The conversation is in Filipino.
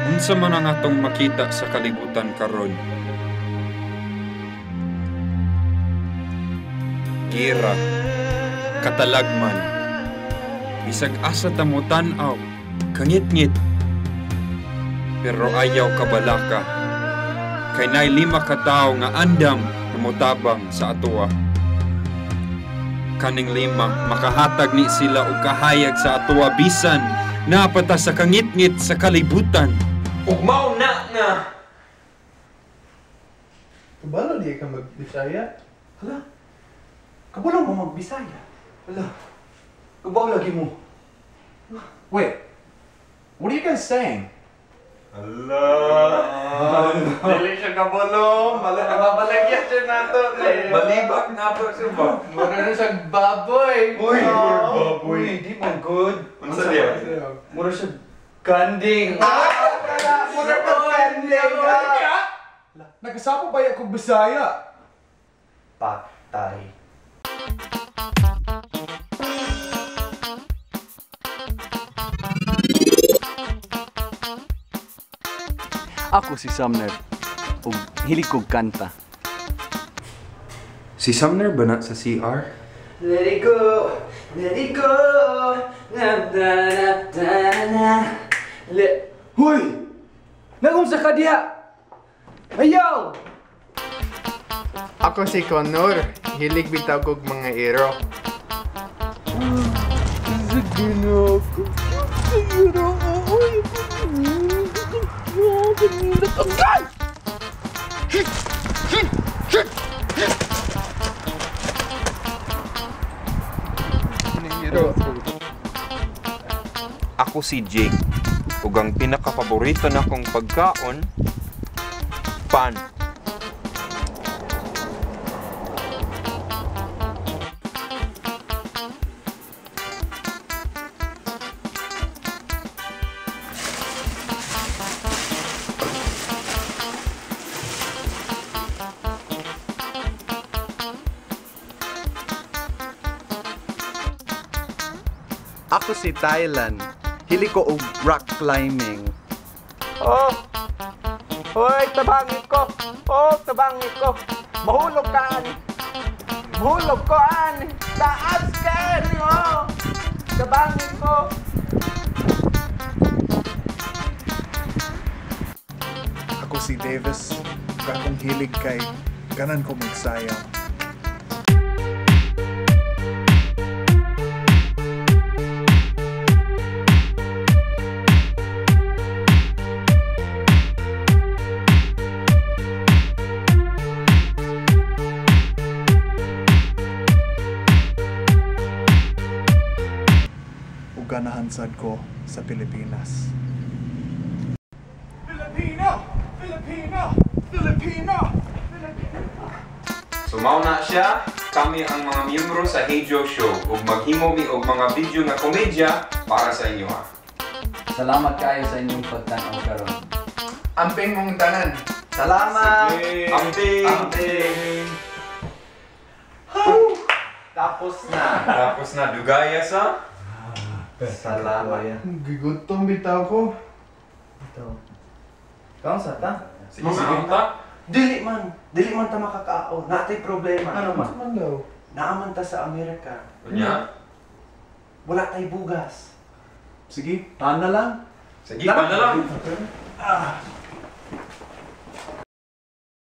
Unsa man ang atong makita sa kalibutan karon? Gira, katalagman, bisag asa ta mo tan-aw, kangit-ngit. Pero ayaw kabalaka, kay nay 5 ka tawo nga andam na motabang sa atoa. Kaning 5 makahatag ni sila og kahayag sa atoa bisan napata sa kangit-ngit sa kalibutan. Ug mao na nga. Kabalo di ka mag-Bisaya? Hala. Kabalo mo mag-Bisaya? Hala. Kabaw lagi mo. Wait. What are you guys saying? Allah! Dili siya kabalo. Mabalagyan siya nato. Balibak nato siya ba? Mura na siyang baboy. Uy! Uy, di man good. Unsa diya? Mura siya ganding. Mura pa ganding. Nagkasapo ba yung Bisaya? Patay. Ako si Sumner. Ug hilig kog kanta. Si Sumner ba na sa CR? Let it go, na na na na na. Hoy! Nagumsa ka diha? Ayaw! Ako si Connor. Hilig bitaw kog mga iro. Ako si Jake. Ug ang pinakapaborito na kong pagkaon, pan. Ako si Thailand. Hilig ko og rock climbing. Oh! Hoy, tabangit ko! Oh, tabangit ko! Mahulog ka, ani! Mahulog ko, ani! Taas ka, ani, oh! Tabangit ko! Ako si Davis. Akong hilig kay ganan ko magsayaw. Ganahan sad ko sa Pilipinas. Filipino! Filipino! Filipino! Sumaw na siya, kami ang mga miyembro sa Hey Joe Show ug maghimo mi og mga video nga komedya para sa inyo ha. Salamat kayo sa inyong pagtanaw karon. Amping mong tanan. Salamat! Sige. Amping! Amping! Tapos na! Tapos na, dugaya sa? Salamat! Gigutom bitaw ko. Kaon sa ta? Sige, sige ta. Dili man ta makakaon. Natay problema. Ano man daw? Naaman ta sa Amerika. Kunya? Wala tay bugas. Sige, tahan na lang. Sige, pa na lang. Ah,